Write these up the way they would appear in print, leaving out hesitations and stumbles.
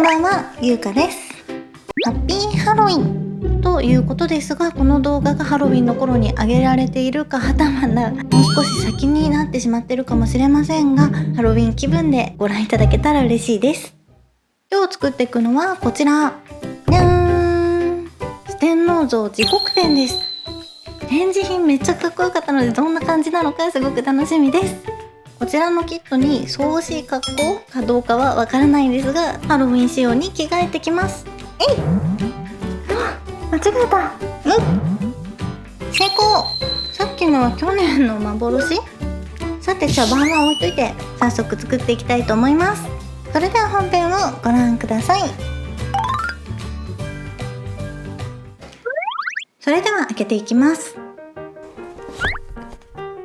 ばんは、ゆうかです。ハッピーハロウィンということですが、この動画がハロウィンの頃に上げられているか、はたまたもう少し先になってしまってるかもしれませんが、ハロウィン気分でご覧いただけたら嬉しいです。今日作っていくのはこちら、にゃーん、四天王像地獄展です。展示品めっちゃかっこよかったので、どんな感じなのかすごく楽しみです。こちらのキットにふさわしい格好かどうかはわからないですが、ハロウィン仕様に着替えてきます。間違えた。成功。さっきのは去年の幻。さて茶番は置いといて、早速作っていきたいと思います。それでは本編をご覧ください。それでは開けていきます。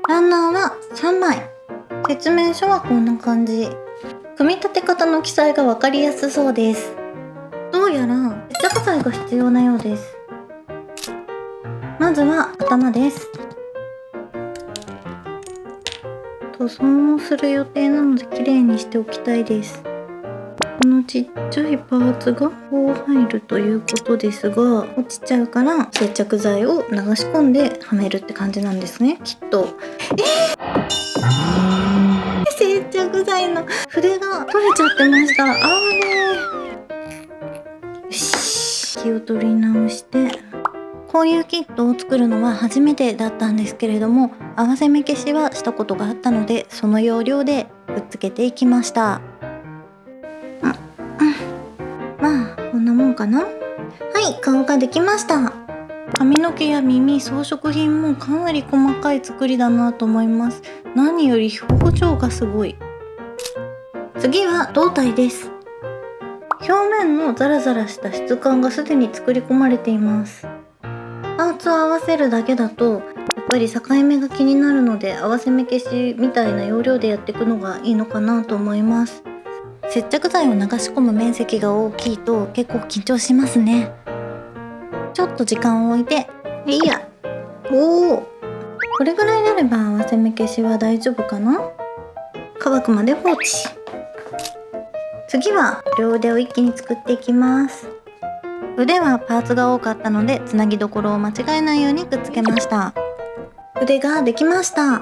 ランナーは3枚。説明書はこんな感じ。組み立て方の記載が分かりやすそうです。どうやら接着剤が必要なようです。まずは頭です。塗装をする予定なので綺麗にしておきたいです。このちっちゃいパーツがこう入るということですが、落ちちゃうから接着剤を流し込んではめるって感じなんですね、きっと。接着剤の筆が取れちゃってました。よし、気を取り直して。こういうキットを作るのは初めてだったんですけれども、合わせ目消しはしたことがあったので、その要領でくっつけていきました。まあこんなもんかな。はい、顔ができました。髪の毛や耳、装飾品もかなり細かい作りだなと思います。何より表情がすごい。次は胴体です。表面のザラザラした質感がすでに作り込まれています。パーツを合わせるだけだとやっぱり境目が気になるので、合わせ目消しみたいな要領でやっていくのがいいのかなと思います。接着剤を流し込む面積が大きいと結構緊張しますね。ちょっと時間を置いて、これぐらいであれば合わせ目消しは大丈夫かな。乾くまで放置。次は両腕を一気に作っていきます。腕はパーツが多かったので、つなぎどころを間違えないようにくっつけました。腕ができました。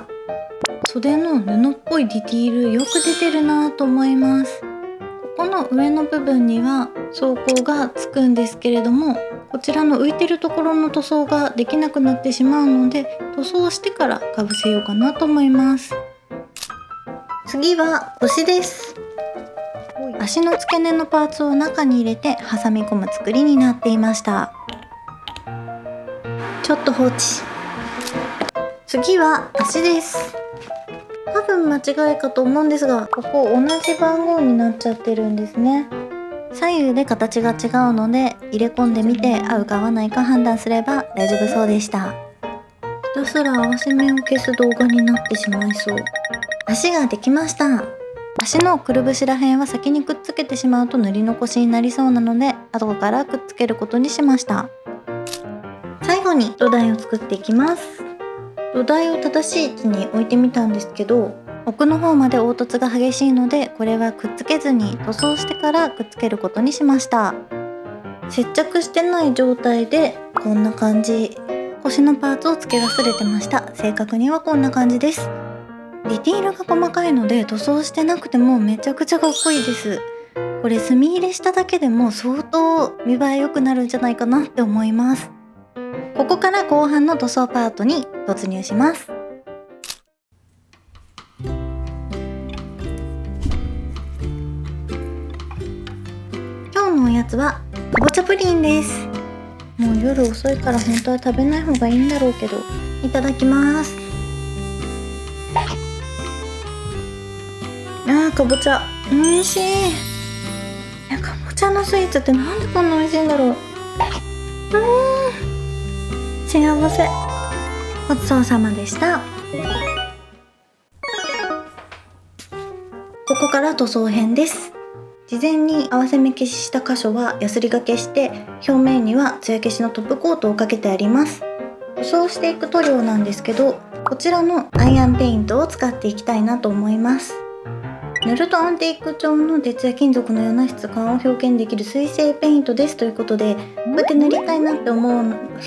袖の布っぽいディティールよく出てるなと思います。ここの上の部分には装甲がつくんですけれども、こちらの浮いてるところの塗装ができなくなってしまうので、塗装してからかぶせようかなと思います。次は腰です。足の付け根のパーツを中に入れて挟み込む作りになっていました。ちょっと放置。次は足です。多分間違いかと思うんですが、ここ同じ番号になっちゃってるんですね。左右で形が違うので、入れ込んでみて合うか合わないか判断すれば大丈夫そうでした。ひたすら合わせ目を消す動画になってしまいそう。足ができました。足のくるぶしらへんは先にくっつけてしまうと塗り残しになりそうなので、後からくっつけることにしました。最後に土台を作っていきます。土台を正しい位置に置いてみたんですけど、奥の方まで凹凸が激しいので、これはくっつけずに塗装してからくっつけることにしました。接着してない状態でこんな感じ。腰のパーツを付け忘れてました。正確にはこんな感じです。ディティールが細かいので塗装してなくてもめちゃくちゃかっこいいです。これ墨入れしただけでも相当見栄え良くなるんじゃないかなって思います。ここから後半の塗装パートに突入します。今日のおやつはかぼちゃプリンです。もう夜遅いから本当は食べない方がいいんだろうけど、いただきます。かぼちゃ美味しい。かぼちゃのスイーツってなんでこんな美味しいんだろう。幸せ。ごちそうさまでした。ここから塗装編です。事前に合わせ目消しした箇所はヤスリがけして、表面には艶消しのトップコートをかけてあります。塗装していく塗料なんですけど、こちらのアイアンペイントを使っていきたいなと思います。塗るとアンティーク調の鉄や金属のような質感を表現できる水性ペイントですということで、こうやって塗りたいなって思う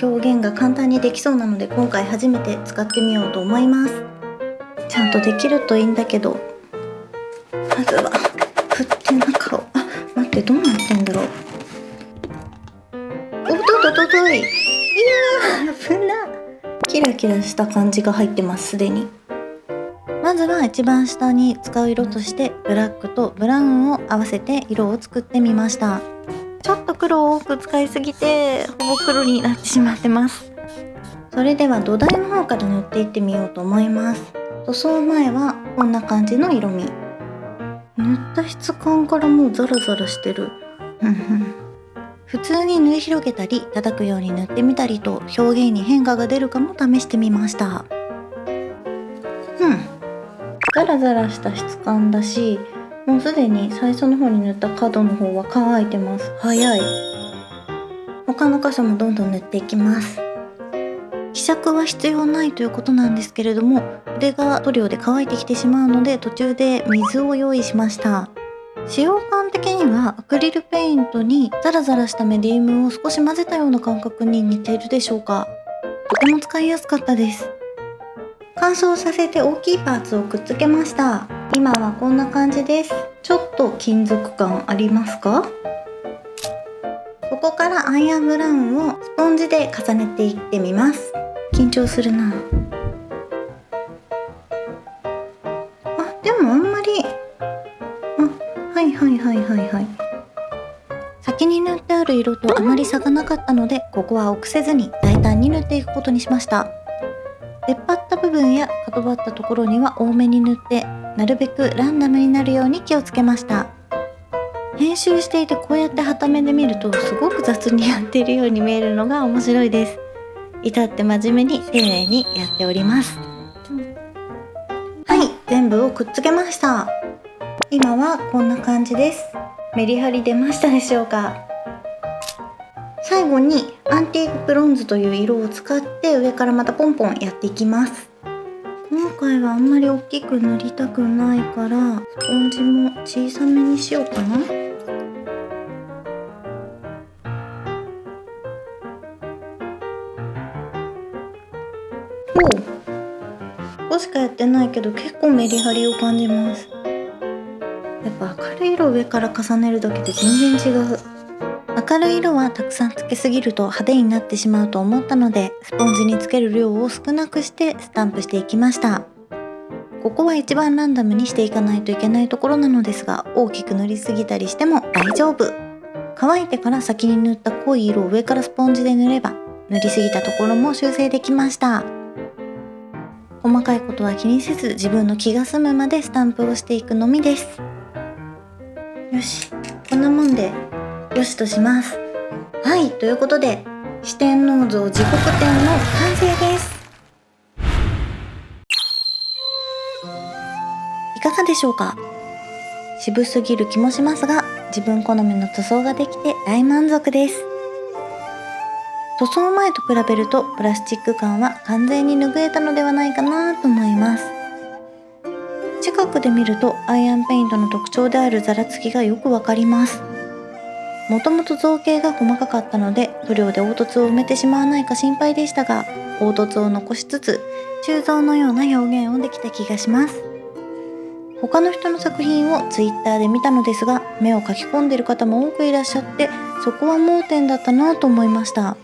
表現が簡単にできそうなので、今回初めて使ってみようと思います。ちゃんとできるといいんだけど、まずは振って中を、待って、どうなってんだろう。おっとっとっとっとい、いやー危な。キラキラした感じが入ってます、すでに。まずは一番下に使う色としてブラックとブラウンを合わせて色を作ってみました。ちょっと黒を多く使いすぎてほぼ黒になってしまってます。それでは土台の方から塗っていってみようと思います。塗装前はこんな感じの色味。塗った質感からもうザラザラしてる。普通に縫い広げたり叩くように塗ってみたりと表現に変化が出るかも試してみました。ザラザラした質感だし、もうすでに最初の方に塗った角の方は乾いてます。早い。他の箇所もどんどん塗っていきます。希釈は必要ないということなんですけれども、筆が塗料で乾いてきてしまうので途中で水を用意しました。使用感的にはアクリルペイントにザラザラしたメディウムを少し混ぜたような感覚に似ているでしょうか。とても使いやすかったです。乾燥させて大きいパーツをくっつけました。今はこんな感じです。ちょっと金属感ありますか？ここからアイアンブラウンをスポンジで重ねていってみます。緊張するな。でもあんまり、はい。先に塗ってある色とあまり差がなかったので、ここは臆せずに大胆に塗っていくことにしました。出っ張った部分や角張ったところには多めに塗って、なるべくランダムになるように気をつけました。編集していてこうやって傍目で見るとすごく雑にやっているように見えるのが面白いです。至って真面目に丁寧にやっております。はい、全部をくっつけました。今はこんな感じです。メリハリ出ましたでしょうか？最後にアンティークブロンズという色を使って上からまたポンポンやっていきます。今回はあんまり大きく塗りたくないからスポンジも小さめにしようかな。少しかやってないけど結構メリハリを感じます。やっぱ明るい色を上から重ねるだけで全然違う。明るい色はたくさんつけすぎると派手になってしまうと思ったので、スポンジにつける量を少なくしてスタンプしていきました。ここは一番ランダムにしていかないといけないところなのですが、大きく塗りすぎたりしても大丈夫。乾いてから先に塗った濃い色を上からスポンジで塗れば、塗りすぎたところも修正できました。細かいことは気にせず自分の気が済むまでスタンプをしていくのみです。よし、こんなもんでよしとします。はい、ということで四天王像時刻展の完成です。いかがでしょうか？渋すぎる気もしますが、自分好みの塗装ができて大満足です。塗装前と比べるとプラスチック感は完全に拭えたのではないかなと思います。近くで見るとアイアンペイントの特徴であるざらつきがよくわかります。もともと造形が細かかったので塗料で凹凸を埋めてしまわないか心配でしたが、凹凸を残しつつ鋳造のような表現をできた気がします。他の人の作品をツイッターで見たのですが、目を描き込んでいる方も多くいらっしゃって、そこは盲点だったなと思いました。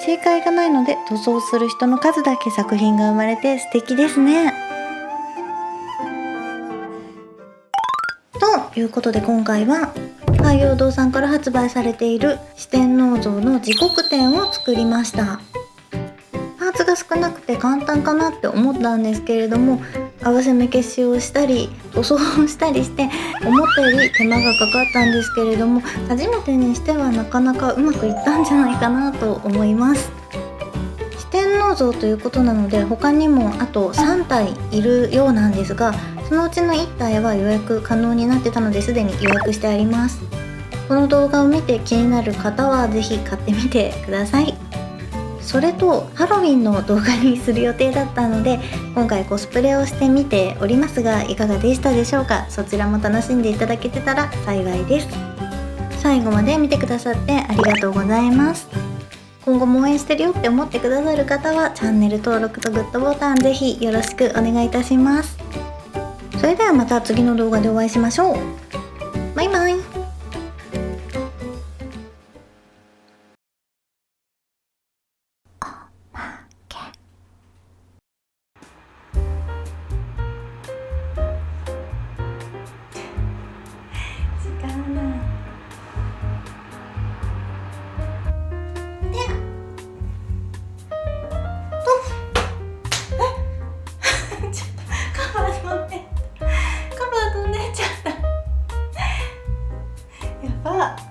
正解がないので塗装する人の数だけ作品が生まれて素敵ですね。ということで今回は海洋堂さんから発売されている四天王像の時刻展を作りました。パーツが少なくて簡単かなって思ったんですけれども、合わせ目消しをしたり塗装をしたりして思ったより手間がかかったんですけれども、初めてにしてはなかなかうまくいったんじゃないかなと思います。四天王像ということなので他にもあと3体いるようなんですが、そのうちの1体は予約可能になってたのですでに予約してあります。この動画を見て気になる方はぜひ買ってみてください。それとハロウィンの動画にする予定だったので、今回コスプレをしてみておりますが、いかがでしたでしょうか。そちらも楽しんでいただけてたら幸いです。最後まで見てくださってありがとうございます。今後も応援してるよって思ってくださる方はチャンネル登録とグッドボタンぜひよろしくお願いいたします。それではまた次の動画でお会いしましょう。バイバイ。カバー飛んでっちゃった。やばっ。